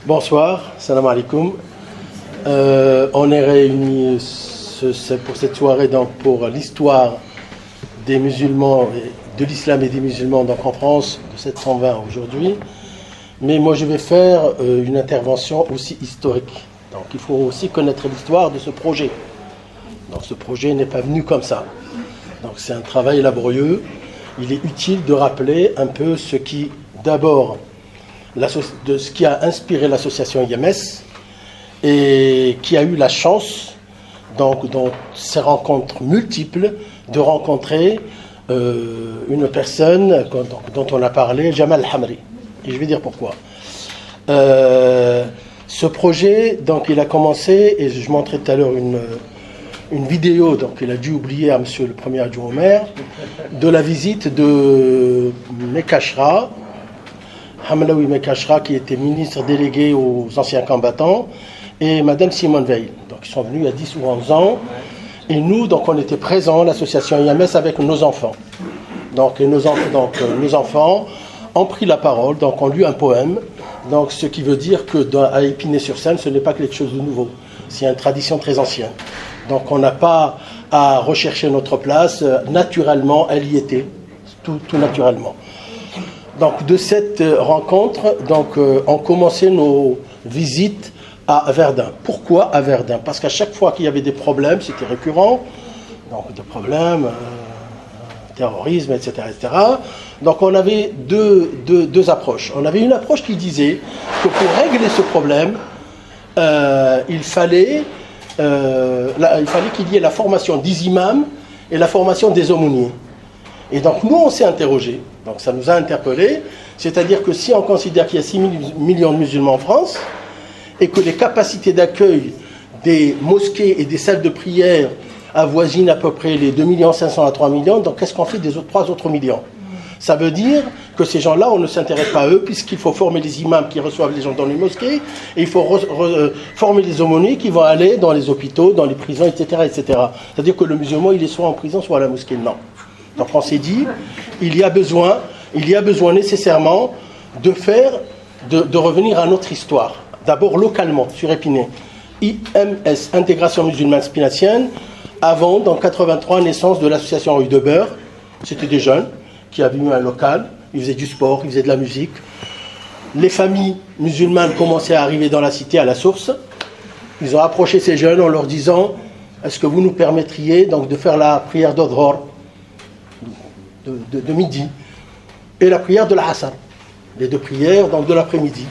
Bonsoir, salam alaikum. On est réunis pour cette soirée donc, pour l'histoire des musulmans, de l'islam et des musulmans donc, en France de 720 aujourd'hui. Mais moi je vais faire une intervention aussi historique. Donc il faut aussi connaître l'histoire de ce projet. Donc ce projet n'est pas venu comme ça. Donc c'est un travail laborieux. Il est utile de rappeler un peu ce qui, d'abord, de ce qui a inspiré l'association IMS et qui a eu la chance, donc, dans ces rencontres multiples, de rencontrer une personne dont on a parlé, Jamal Hamri. Et je vais dire pourquoi. Ce projet, donc, il a commencé, et je montrais tout à l'heure une vidéo, donc il a dû oublier à monsieur le premier adjoint au maire, de la visite de Mekashra, Hamlaoui Mekashra, qui était ministre délégué aux anciens combattants, et madame Simone Veil. Donc ils sont venus il y a 10 ou 11 ans, et nous, donc on était présents, l'association IMS, avec nos enfants. Donc nos enfants ont pris la parole, donc ont lu un poème, donc ce qui veut dire que à Épinay-sur-Seine, ce n'est pas quelque chose de nouveau, c'est une tradition très ancienne. Donc on n'a pas à rechercher notre place, naturellement, elle y était, tout naturellement. Donc de cette rencontre, donc, ont commencé nos visites à Verdun. Pourquoi à Verdun? Parce qu'à chaque fois qu'il y avait des problèmes, c'était récurrent, donc des problèmes, terrorisme, etc., etc. Donc on avait deux approches. On avait une approche qui disait que pour régler ce problème, il fallait qu'il y ait la formation des imams et la formation des aumôniers. Et donc nous on s'est interrogés, donc ça nous a interpellés, c'est-à-dire que si on considère qu'il y a 6 millions de musulmans en France et que les capacités d'accueil des mosquées et des salles de prière avoisinent à peu près les 2 500 000 à 3 millions, donc qu'est-ce qu'on fait des 3 autres millions? Ça veut dire que ces gens-là, on ne s'intéresse pas à eux, puisqu'il faut former les imams qui reçoivent les gens dans les mosquées, et il faut former les aumôniers qui vont aller dans les hôpitaux, dans les prisons, etc., etc. C'est-à-dire que le musulman, il est soit en prison, soit à la mosquée. Non. Donc on s'est dit, il y a besoin nécessairement de revenir à notre histoire. D'abord localement, sur Épinay. IMS, Intégration musulmane spinacienne, avant, dans 83, naissance de l'association Rue de Beurre. C'était des jeunes qui avaient eu un local, ils faisaient du sport, ils faisaient de la musique. Les familles musulmanes commençaient à arriver dans la cité à la source. Ils ont approché ces jeunes en leur disant, est-ce que vous nous permettriez donc de faire la prière d'Odhor de midi et la prière de l'Asr, les deux prières donc de l'après-midi.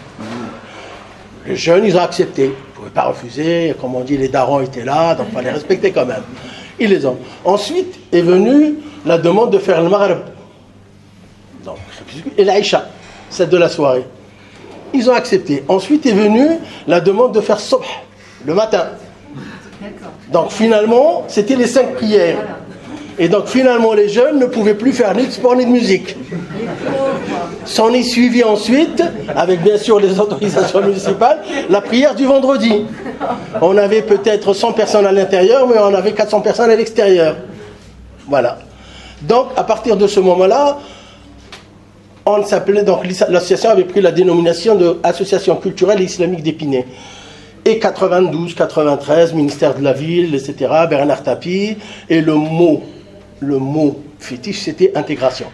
Les jeunes, ils ont accepté, ils ne pouvaient pas refuser, comme on dit, les darons étaient là, donc il fallait respecter quand même. Ils les ont. Ensuite est venue la demande de faire le Maghrib. Et l'Aïcha, celle de la soirée. Ils ont accepté. Ensuite est venue la demande de faire Subh, le matin. Donc finalement, c'était les 5 prières. Et donc finalement, les jeunes ne pouvaient plus faire ni de sport ni de musique. S'en est suivi ensuite, avec bien sûr les autorisations municipales, la prière du vendredi. On avait peut-être 100 personnes à l'intérieur, mais on avait 400 personnes à l'extérieur. Voilà. Donc à partir de ce moment-là, on s'appelait, donc l'association avait pris la dénomination de Association culturelle et islamique d'Épinay. Et 92, 93, ministère de la ville, etc., Bernard Tapie, et le mot fétiche, c'était intégration.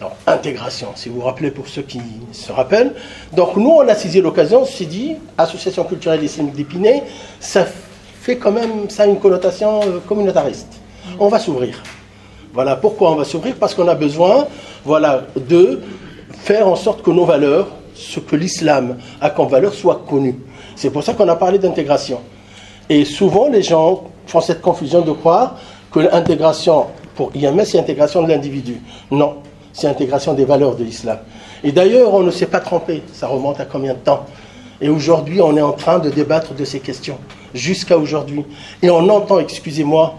Donc, intégration, si vous vous rappelez, pour ceux qui se rappellent. Donc, nous, on a saisi l'occasion, on s'est dit, Association culturelle et islamique d'Épinay, ça fait quand même, ça a une connotation communautariste. On va s'ouvrir. Voilà pourquoi on va s'ouvrir, parce qu'on a besoin, de faire en sorte que nos valeurs, ce que l'islam a comme valeur, soit connu. C'est pour ça qu'on a parlé d'intégration. Et souvent, les gens font cette confusion de croire que l'intégration, pour IMS, c'est l'intégration de l'individu. Non, c'est l'intégration des valeurs de l'islam. Et d'ailleurs, on ne s'est pas trompé. Ça remonte à combien de temps? Et aujourd'hui, on est en train de débattre de ces questions. Jusqu'à aujourd'hui. Et on entend, excusez-moi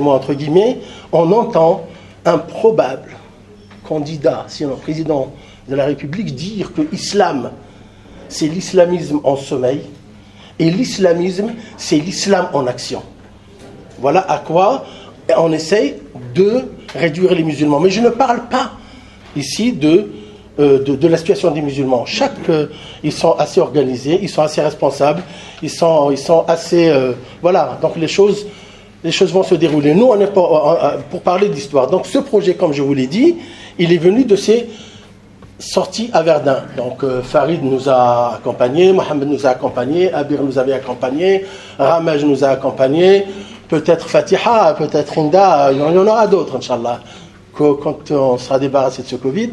entre guillemets, on entend un probable candidat, sinon président de la République, dire que l'islam, c'est l'islamisme en sommeil, et l'islamisme, c'est l'islam en action. Voilà à quoi on essaye de réduire les musulmans. Mais je ne parle pas ici de de la situation des musulmans. Ils sont assez organisés, ils sont assez responsables, ils sont assez... voilà, donc les choses vont se dérouler. Nous, on est pour parler d'histoire. Donc ce projet, comme je vous l'ai dit, il est venu de ces sorties à Verdun. Donc Farid nous a accompagnés, Mohamed nous a accompagnés, Abir nous avait accompagnés, Ramaj nous a accompagnés, peut-être Fatiha, peut-être Inda, il y en aura d'autres, Inch'Allah, quand on sera débarrassé de ce Covid.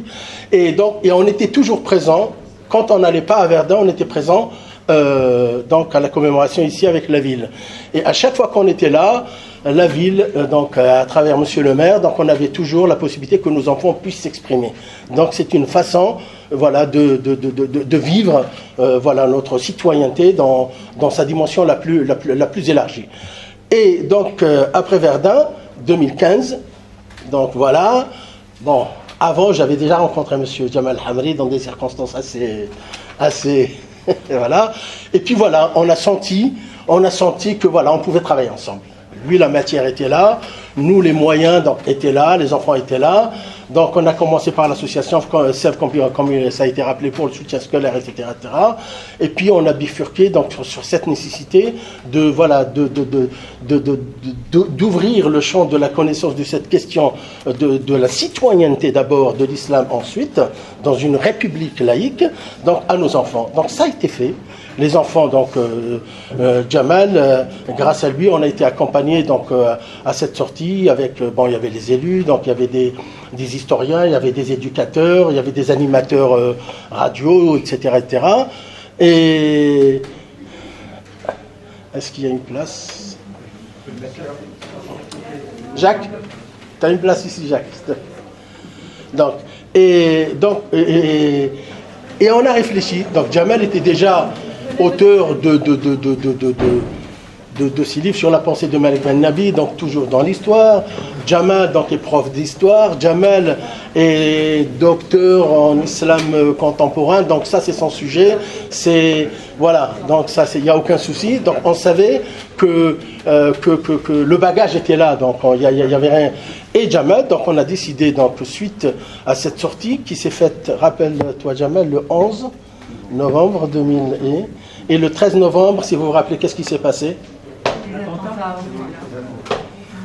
Et on était toujours présents. Quand on n'allait pas à Verdun, on était présents donc à la commémoration ici avec la ville. Et à chaque fois qu'on était là, la ville, donc à travers Monsieur le maire, donc on avait toujours la possibilité que nos enfants puissent s'exprimer. Donc c'est une façon, voilà, de vivre, voilà, notre citoyenneté dans sa dimension la plus élargie. Et donc après Verdun, 2015, donc voilà, bon, avant j'avais déjà rencontré Monsieur Jamal Hamri dans des circonstances assez voilà. Et puis voilà, on a senti que voilà, on pouvait travailler ensemble. Lui, la matière était là, nous, les moyens donc, étaient là, les enfants étaient là. Donc on a commencé par l'association SEV, comme ça a été rappelé, pour le soutien scolaire, etc. etc. Et puis on a bifurqué donc, sur cette nécessité d'ouvrir le champ de la connaissance de cette question de la citoyenneté d'abord, de l'islam ensuite, dans une république laïque, donc à nos enfants. Donc ça a été fait. Les enfants, donc Jamal, grâce à lui, on a été accompagnés donc à cette sortie avec, bon, il y avait les élus, donc il y avait des historiens, il y avait des éducateurs, il y avait des animateurs radio, etc., etc. Et est-ce qu'il y a une place? Jacques, tu as une place ici, Jacques. Donc, et on a réfléchi. Donc Jamal était déjà auteur de ces livres sur la pensée de Malik Ben Nabi, donc toujours dans l'histoire. Jamal donc est prof d'histoire. Jamal est docteur en islam contemporain, donc ça c'est son sujet. C'est voilà, donc ça il n'y a aucun souci. Donc on savait que le bagage était là, donc il y avait rien. Et Jamal, donc on a décidé donc suite à cette sortie qui s'est faite, rappelle-toi Jamal, le 11 novembre 2000 et le 13 novembre, si vous vous rappelez, qu'est-ce qui s'est passé?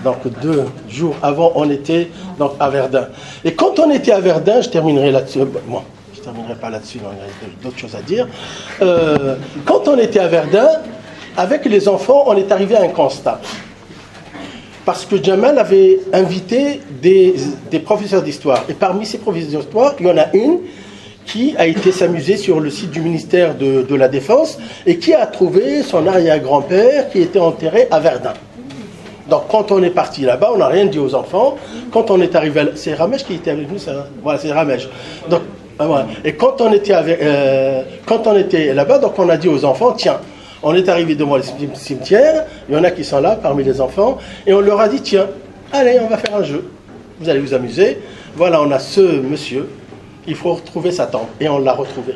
Donc 2 jours avant, on était donc à Verdun. Et quand on était à Verdun, je terminerai là-dessus. Bon, je ne terminerai pas là-dessus, il y a d'autres choses à dire. Quand on était à Verdun, avec les enfants, on est arrivé à un constat. Parce que Jamal avait invité des professeurs d'histoire. Et parmi ces professeurs d'histoire, il y en a une qui a été s'amuser sur le site du ministère de la Défense et qui a trouvé son arrière-grand-père qui était enterré à Verdun. Donc quand on est parti là-bas, on n'a rien dit aux enfants. Quand on est arrivé, c'est Ramèche qui était avec nous, ça. Voilà, c'est Ramèche. Donc voilà. Et quand on était là-bas, donc on a dit aux enfants, tiens, on est arrivé devant le cimetière, il y en a qui sont là parmi les enfants, et on leur a dit, tiens, allez, on va faire un jeu. Vous allez vous amuser. Voilà, on a ce monsieur. Il faut retrouver sa tombe. Et on l'a retrouvé.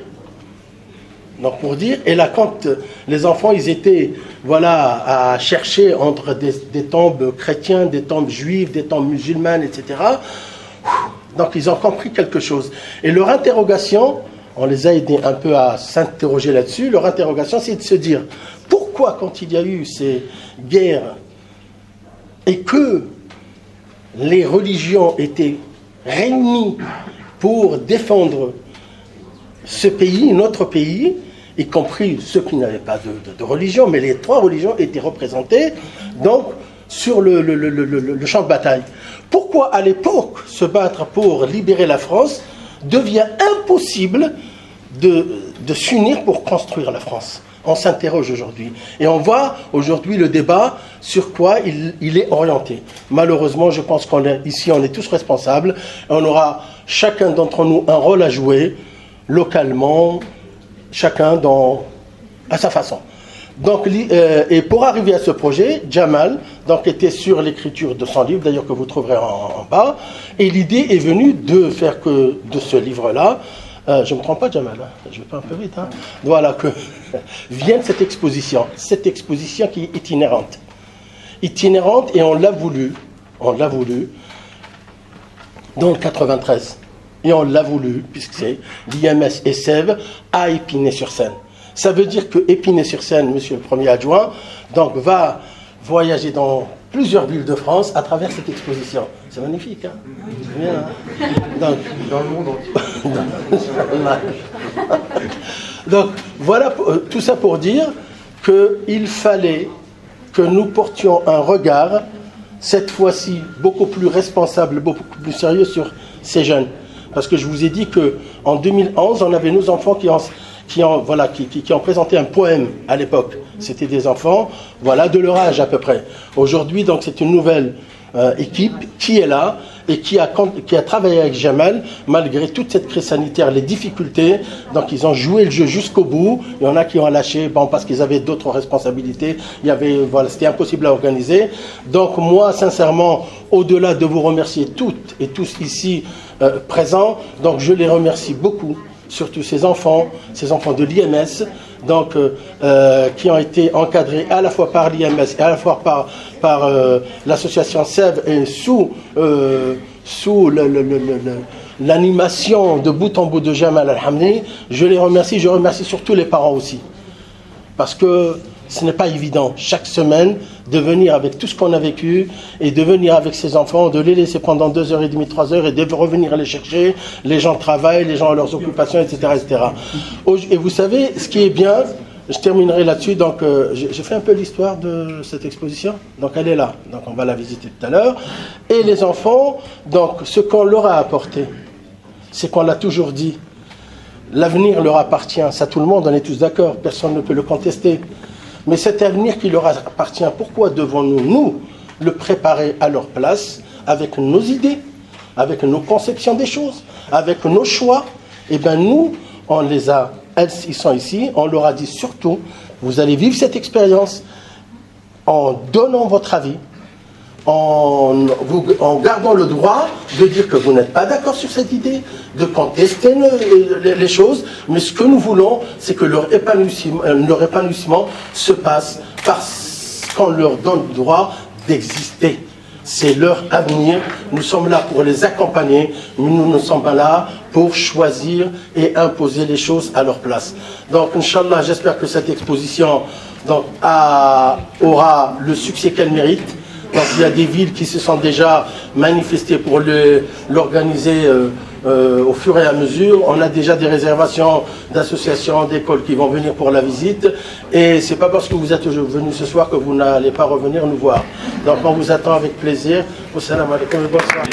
Donc pour dire, et là quand les enfants, ils étaient voilà, à chercher entre des tombes chrétiennes, des tombes juives, des tombes musulmanes, etc. Donc ils ont compris quelque chose. Et leur interrogation, on les a aidés un peu à s'interroger là-dessus, leur interrogation c'est de se dire, pourquoi quand il y a eu ces guerres et que les religions étaient réunies pour défendre ce pays, notre pays, y compris ceux qui n'avaient pas de religion, mais les 3 religions étaient représentées donc sur le champ de bataille. Pourquoi à l'époque se battre pour libérer la France devient impossible de s'unir pour construire la France? On s'interroge aujourd'hui. Et on voit aujourd'hui le débat sur quoi il est orienté. Malheureusement, je pense qu'ici, on est tous responsables. On aura chacun d'entre nous un rôle à jouer, localement, chacun à sa façon. Donc, et pour arriver à ce projet, Jamal donc, était sur l'écriture de son livre, d'ailleurs que vous trouverez en bas. Et l'idée est venue de faire que de ce livre-là, je ne me trompe pas, Jamal, hein, je vais pas un peu vite, hein, voilà, que vienne cette exposition qui est itinérante. Itinérante, et on l'a voulu dans le 93. et on l'a voulu, puisque c'est l'IMS et Sèvres à Épinay-sur-Seine. Ça veut dire que Épinay-sur-Seine, monsieur le premier adjoint, donc va voyager dans plusieurs villes de France à travers cette exposition. C'est magnifique, hein? Bien, hein? Donc, dans le monde entier. Donc, voilà tout ça pour dire qu'il fallait que nous portions un regard, cette fois-ci beaucoup plus responsable, beaucoup plus sérieux sur ces jeunes. Parce que je vous ai dit qu'en 2011, on avait nos enfants qui ont présenté un poème à l'époque. C'était des enfants, voilà, de leur âge à peu près. Aujourd'hui, donc, c'est une nouvelle équipe qui est là et qui a travaillé avec Jamal malgré toute cette crise sanitaire, les difficultés. Donc, ils ont joué le jeu jusqu'au bout. Il y en a qui ont lâché, bon, parce qu'ils avaient d'autres responsabilités. C'était impossible à organiser. Donc, moi, sincèrement, au-delà de vous remercier toutes et tous ici présents, donc je les remercie beaucoup. Surtout ces enfants de l'IMS, donc qui ont été encadrés à la fois par l'IMS et à la fois par l'association Sèvres et sous l'animation de bout en bout de Jamal Al-Hamdi. Je les remercie, je remercie surtout les parents aussi. Parce que ce n'est pas évident, chaque semaine, de venir avec tout ce qu'on a vécu et de venir avec ses enfants, de les laisser pendant 2h30, 3 heures et de revenir les chercher. Les gens travaillent, les gens ont leurs occupations, etc., etc. Et vous savez, ce qui est bien, je terminerai là-dessus, donc j'ai fait un peu l'histoire de cette exposition, donc elle est là, donc on va la visiter tout à l'heure. Et les enfants, donc ce qu'on leur a apporté, c'est qu'on l'a toujours dit, l'avenir leur appartient, ça tout le monde, on est tous d'accord, personne ne peut le contester. Mais cet avenir qui leur appartient, pourquoi devons-nous, nous, le préparer à leur place, avec nos idées, avec nos conceptions des choses, avec nos choix? Eh bien nous, ils sont ici, on leur a dit surtout, vous allez vivre cette expérience en donnant votre avis, en gardant le droit de dire que vous n'êtes pas d'accord sur cette idée, de contester les choses, mais ce que nous voulons, c'est que leur épanouissement se passe parce qu'on leur donne le droit d'exister. C'est leur avenir, nous sommes là pour les accompagner, mais nous ne sommes pas là pour choisir et imposer les choses à leur place. Donc, Inch'Allah, j'espère que cette exposition aura le succès qu'elle mérite. Donc il y a des villes qui se sont déjà manifestées pour l'organiser au fur et à mesure. On a déjà des réservations d'associations, d'écoles qui vont venir pour la visite. Et c'est pas parce que vous êtes venus ce soir que vous n'allez pas revenir nous voir. Donc on vous attend avec plaisir. Wassalamu alaikum et bonsoir.